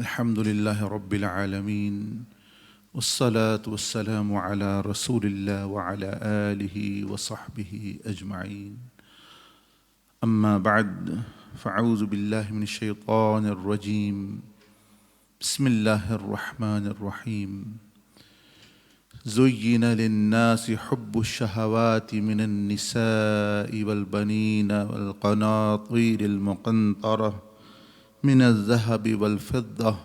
الحمد لله رب العالمين والصلاة والسلام على رسول الله وعلى آله وصحبه أجمعين أما بعد فأعوذ بالله من الشيطان الرجيم بسم الله الرحمن الرحيم زين للناس حب الشهوات من النساء والبنين والقناطير المقنطرة من الذهب والفضة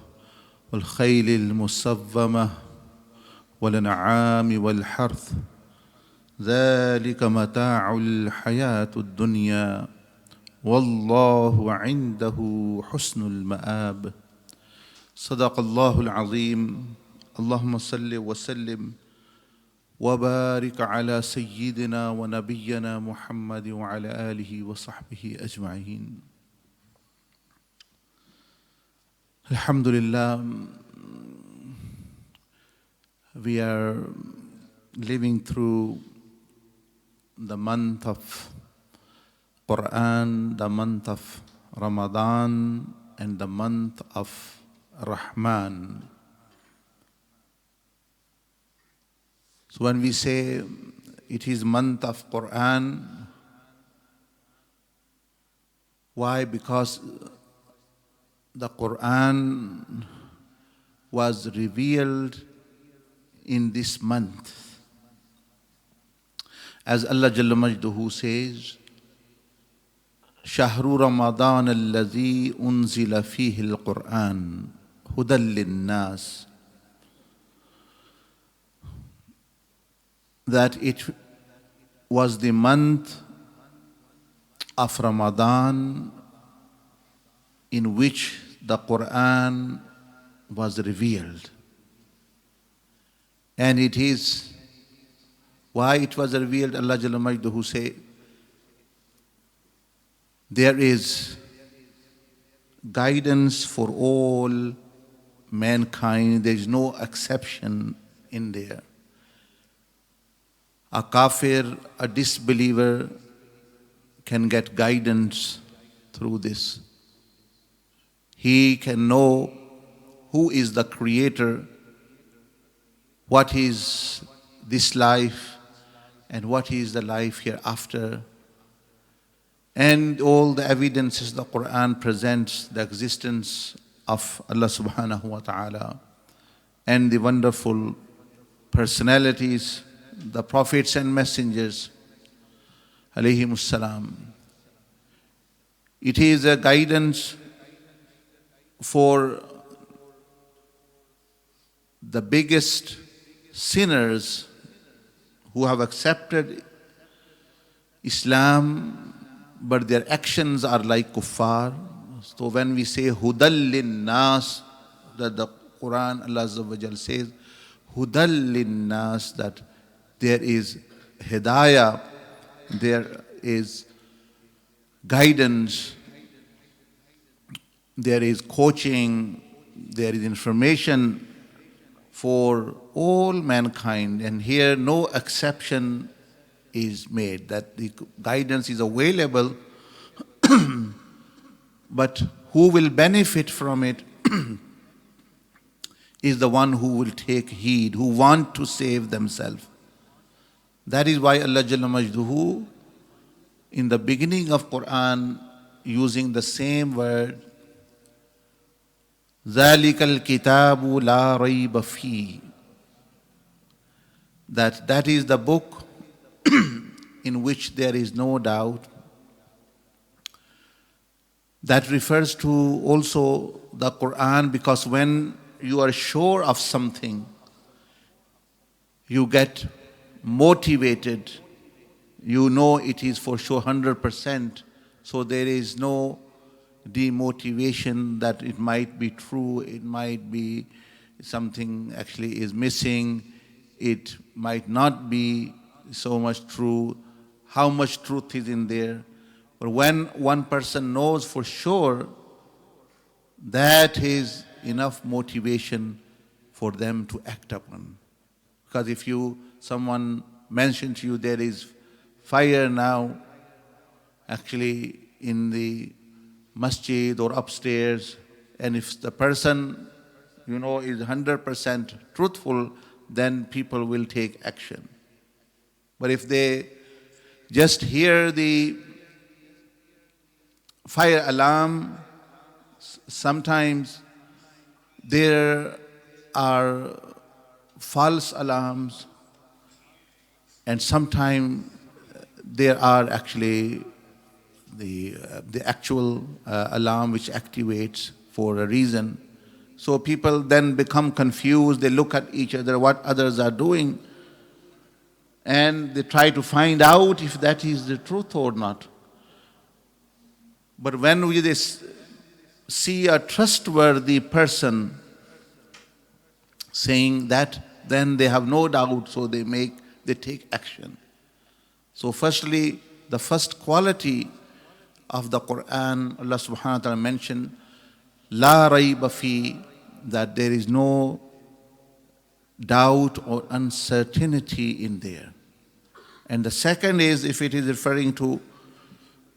والخيل المسومة والأنعام والحرث ذلك متاع الحياة الدنيا والله عنده حسن المآب صدق الله العظيم اللهم صل وسلم وبارك على سيدنا ونبينا محمد وعلى آله وصحبه أجمعين. Alhamdulillah, we are living through the month of Quran, the month of Ramadan, and the month of Rahman. So when we say it is month of Quran, why? Because the Quran was revealed in this month. As Allah Jalla Majduhu says, شهر رمضان الذي أنزل فيه القرآن هدى للناس. That it was the month of Ramadan in which the Quran was revealed. And it is why it was revealed. Allah Jalla Majduhu say, there is guidance for all mankind. There is no exception in there. A kafir, a disbeliever can get guidance through this. He can know who is the creator, what is this life, and what is the life hereafter. And all the evidences the Quran presents, the existence of Allah subhanahu wa ta'ala and the wonderful personalities, the prophets and messengers, alayhimus salam. It is a guidance for the biggest sinners who have accepted Islam, but their actions are like kuffar. So when we say hudal linnas, that the Quran, Allah Azza wa Jal says, hudal linnas, that there is hidayah, there is guidance, there is coaching, there is information for all mankind. And here no exception is made, that the guidance is available, but who will benefit from it is the one who will take heed, who want to save themselves. That is why Allah Jalla Majduhu in the beginning of Quran using the same word, ذَلِكَ الْكِتَابُ لَا رَيْبَ فِيهِ, that is the book in which there is no doubt. That refers to also the Quran, because when you are sure of something, you get motivated, you know it is for sure 100%, so there is no demotivation that it might be true, it might be something actually is missing, it might not be so much true, how much truth is in there. But when one person knows for sure, that is enough motivation for them to act upon. Because if someone mentioned to you there is fire now, actually in the masjid or upstairs, and if the person, is 100% truthful, then people will take action. But if they just hear the fire alarm, sometimes there are false alarms, and sometimes there are actually the actual alarm which activates for a reason. So people then become confused, they look at each other, what others are doing, and they try to find out if that is the truth or not. But when we see a trustworthy person saying that, then they have no doubt, so they take action. So firstly, the first quality of the Quran, Allah subhanahu wa ta'ala mentioned, La rayba fi, that there is no doubt or uncertainty in there. And the second is, if it is referring to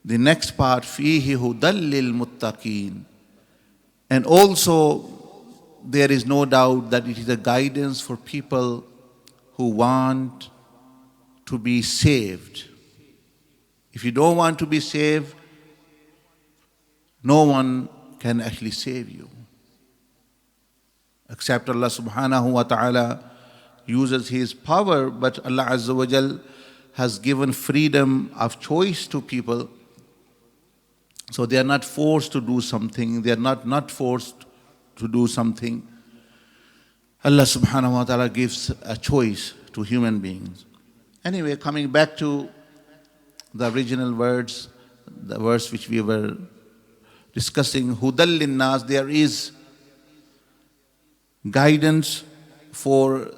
the next part, fihi hudal lil muttaqin, and also there is no doubt that it is a guidance for people who want to be saved. If you don't want to be saved, no one can actually save you, except Allah subhanahu wa ta'ala uses His power, but Allah Azza wa Jal has given freedom of choice to people. So they are not forced to do something, they are not forced to do something. Allah subhanahu wa ta'ala gives a choice to human beings. Anyway, coming back to the original words, the verse which we were discussing, Hudal linnas, there is guidance for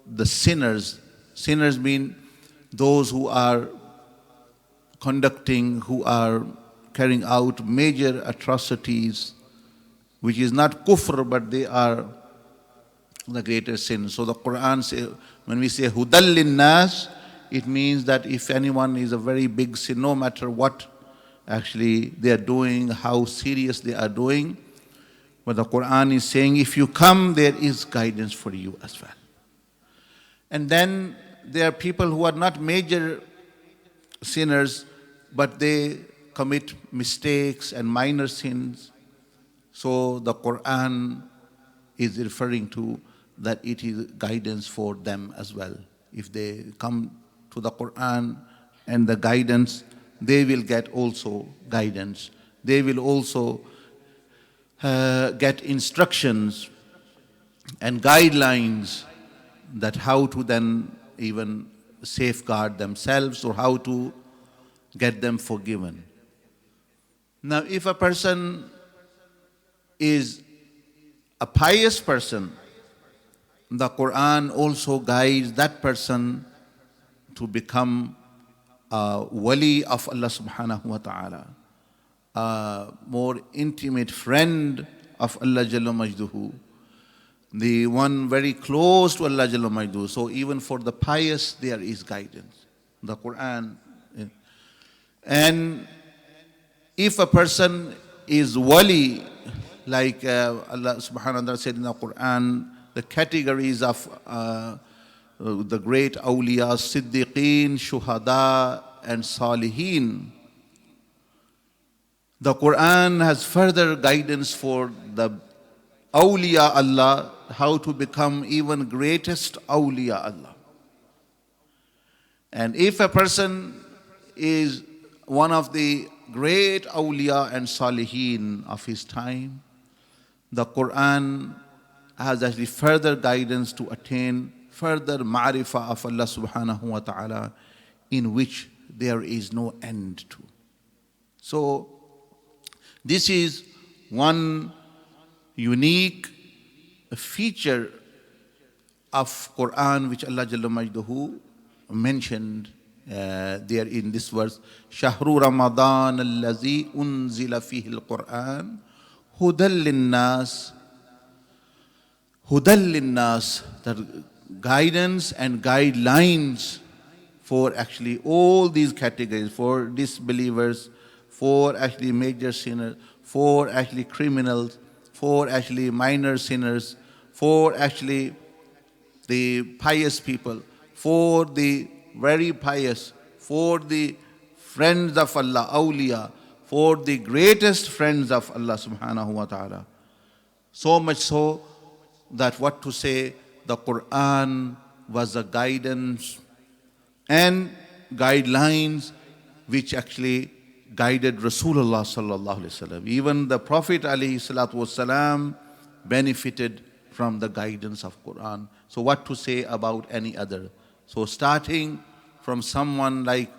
the sinners. Sinners mean those who are conducting, who are carrying out major atrocities, which is not kufr, but they are the greater sin. So the Quran says, when we say Hudal linnas, it means that if anyone is a very big sin, no matter what actually they are doing, how serious they are doing, but the Quran is saying, if you come, there is guidance for you as well. And then there are people who are not major sinners, but they commit mistakes and minor sins. So the Quran is referring to that it is guidance for them as well. If they come to the Quran and the guidance, they will get also guidance. They will also get instructions and guidelines that how to then even safeguard themselves or how to get them forgiven. Now, if a person is a pious person, the Quran also guides that person to become a wali of Allah subhanahu wa ta'ala, a more intimate friend of Allah Jalla Majduhu, the one very close to Allah Jalla Majduhu. So even for the pious there is guidance, the Quran. And if a person is wali, like Allah subhanahu wa ta'ala said in the Quran, the categories of the great awliya, siddiqeen, shuhada and salihin, the Quran has further guidance for the awliya Allah, how to become even greatest awliya Allah. And if a person is one of the great awliya and salihin of his time, the Quran has actually further guidance to attain further ma'rifah of Allah subhanahu wa ta'ala, in which there is no end to. So This is one unique feature of Quran which Allah Jalla Majduhu mentioned there in this verse. Shahru Ramadan allazi unzila fihi al-Quran hudal linnas. Hudal linnas, that guidance and guidelines for actually all these categories, for disbelievers, for actually major sinners, for actually criminals, for actually minor sinners, for actually the pious people, for the very pious, for the friends of Allah, awliya, for the greatest friends of Allah subhanahu wa ta'ala. So much so that what to say, the Quran was a guidance and guidelines which actually guided Rasulullah sallallahu alaihi wasallam. Even the Prophet alayhi salatu wasalam benefited from the guidance of Quran. So what to say about any other? So starting from someone like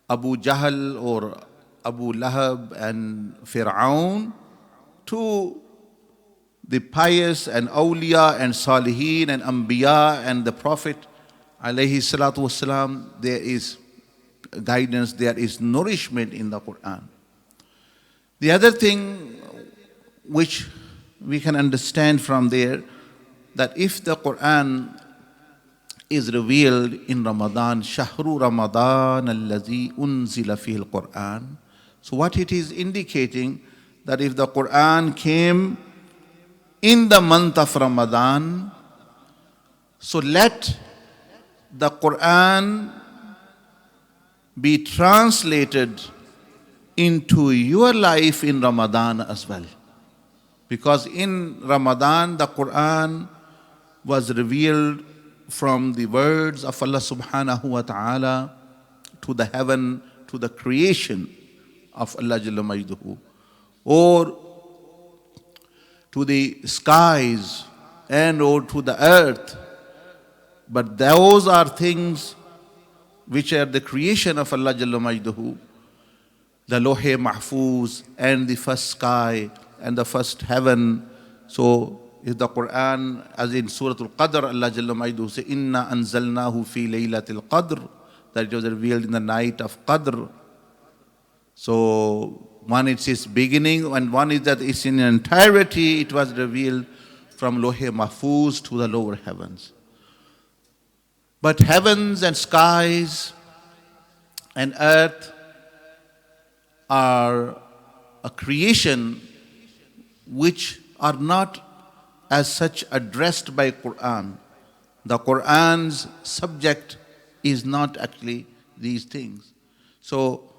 Abu Jahl or Abu Lahab and Fir'aun to the pious and awliya and salihin and anbiya and the Prophet alayhi salatu wasalam, there is guidance, there is nourishment in the Quran. The other thing which we can understand from there, that if the Quran is revealed in Ramadan, Shahru Ramadan allazi unzila fihi al-Quran, so what it is indicating, that if the Quran came in the month of Ramadan, so let the Quran be translated into your life in Ramadan as well. Because in Ramadan, the Quran was revealed from the words of Allah subhanahu wa ta'ala to the heaven, to the creation of Allah Jalla Majduhu, or to the skies and or to the earth. But those are things which are the creation of Allah Jalla Majduhu, the Lohe Mahfuz and the first sky and the first heaven. So if the Quran, as in Surah Al-Qadr, Allah Jalla Majduhu say, Inna anzalnahu fi laylatil qadr, that it was revealed in the night of Qadr. So one is its beginning, and one is that it's in entirety, it was revealed from Lohe Mahfuz to the lower heavens. But heavens and skies and earth are a creation which are not as such addressed by Quran. The Quran's subject is not actually these things. So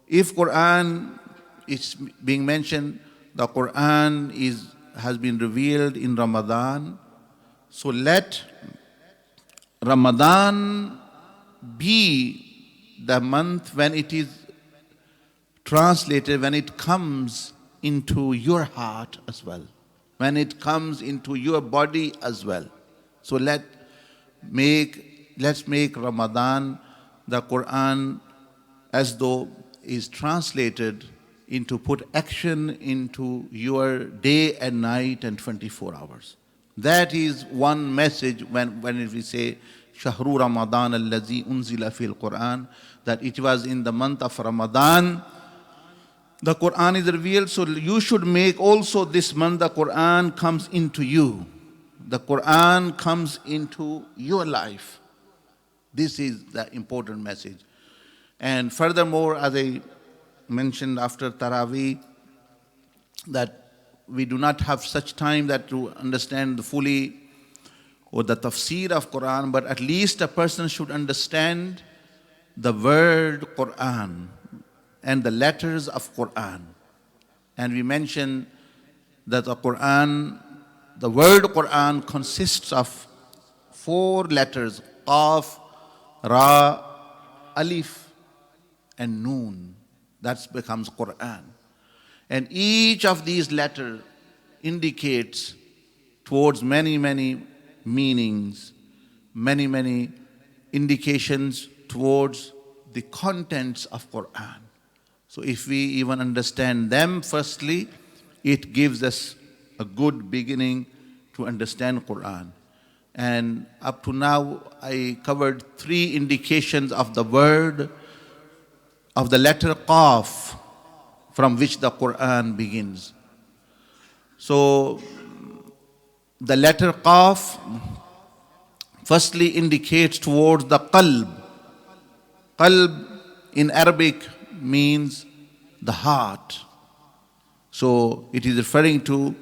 if Quran is being mentioned, the Quran has been revealed in Ramadan, so let Ramadan be the month when it is translated, when it comes into your heart as well, when it comes into your body as well. So let's make Ramadan, the Quran, as though is translated into, put action into your day and night and 24 hours. That is one message when we say Shahru Ramadan allazi unzila fil Quran, that it was in the month of Ramadan the Quran is revealed. So you should make also this month the Quran comes into you. The Quran comes into your life. This is the important message. And furthermore, as I mentioned after Taraweeh, that we do not have such time that to understand fully or the tafsir of Quran, but at least a person should understand the word Quran and the letters of Quran. And we mentioned that the Quran, the word Quran consists of 4 letters: Qaf, Ra, Alif, and Noon. That becomes Quran. And each of these letters indicates towards many, many meanings, many, many indications towards the contents of Quran. So if we even understand them firstly, it gives us a good beginning to understand Quran. And up to now, I covered 3 indications of the word, of the letter Qaf, from which the Quran begins. So the letter Qaf firstly indicates towards the qalb. Qalb in Arabic means the heart. So it is referring to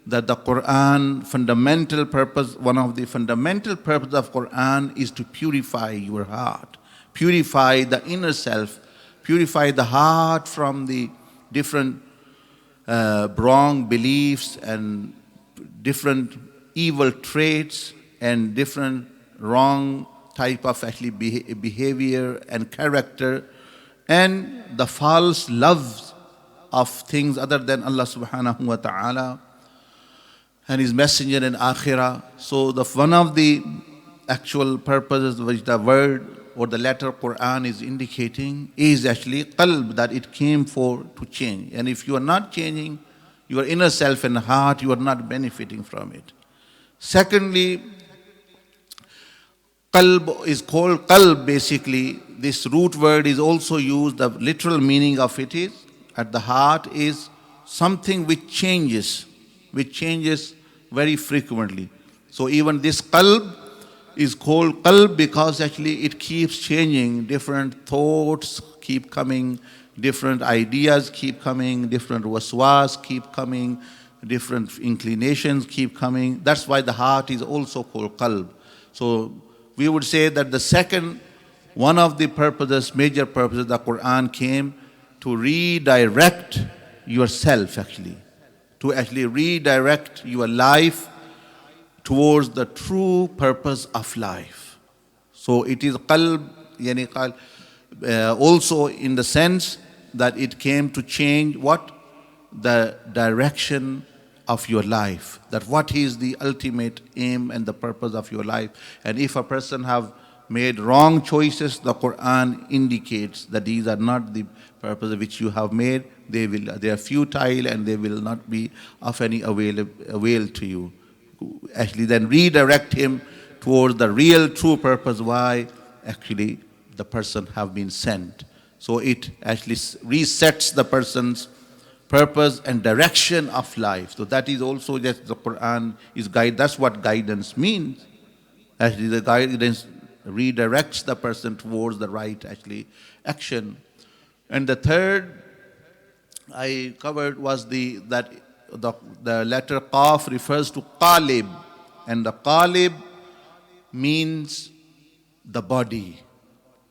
that the Quran fundamental purpose, one of the fundamental purposes of Quran is to purify your heart, purify the inner self, purify the heart from the different wrong beliefs and different evil traits and different wrong type of actually behavior and character and the false loves of things other than Allah subhanahu wa ta'ala and His Messenger in Akhirah. So one of the actual purposes which the word or the letter Quran is indicating is actually qalb, that it came for to change. And if you are not changing your inner self and heart, you are not benefiting from it. Secondly, qalb is called qalb basically. This root word is also used, the literal meaning of it is, at the heart is something which changes very frequently. So even this qalb is called qalb because actually it keeps changing. Different thoughts keep coming, different ideas keep coming, different waswas keep coming, different inclinations keep coming. That's why the heart is also called qalb. So we would say that the second, one of the purposes, major purposes, the Quran came to redirect yourself actually, to actually redirect your life towards the true purpose of life. So it is qalb, yani qalb, also in the sense that it came to change what? The direction of your life. That what is the ultimate aim and the purpose of your life. And if a person have made wrong choices, the Quran indicates that these are not the purpose which you have made. They are futile and they will not be of any avail to you. Actually then redirect him towards the real true purpose why actually the person have been sent. So it actually resets the person's purpose and direction of life. So that is also just the Quran is guide. That's what guidance means. Actually the guidance redirects the person towards the right actually action. And the third I covered was the letter Qaf refers to qalib, and the qalib means the body,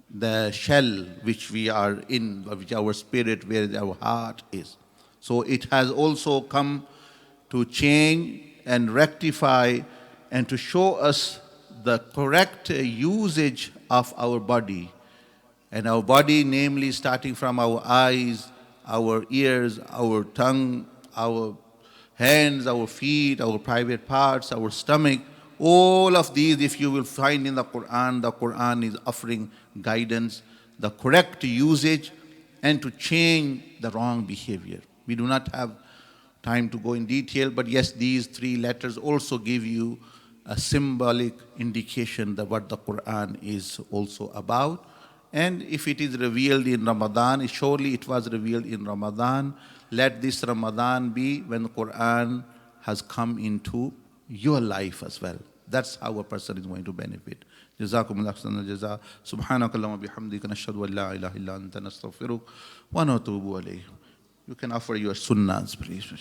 the shell which we are in, which our spirit, where our heart is. So it has also come to change and rectify and to show us the correct usage of our body. And our body, namely starting from our eyes, our ears, our tongue, our hands, our feet, our private parts, our stomach, all of these, if you will find in the Quran is offering guidance, the correct usage, and to change the wrong behavior. We do not have time to go in detail, but yes, these 3 letters also give you a symbolic indication that what the Quran is also about. And if it is revealed in Ramadan, surely it was revealed in Ramadan. Let this Ramadan be when the Quran has come into your life as well. That's how a person is going to benefit. Jazakumullah khairan jaza. Subhanakallahumma bihamdika nashhadu an la ilaha illa anta nastaghfiruka wa natubu ilayk. You can offer your sunnahs, please.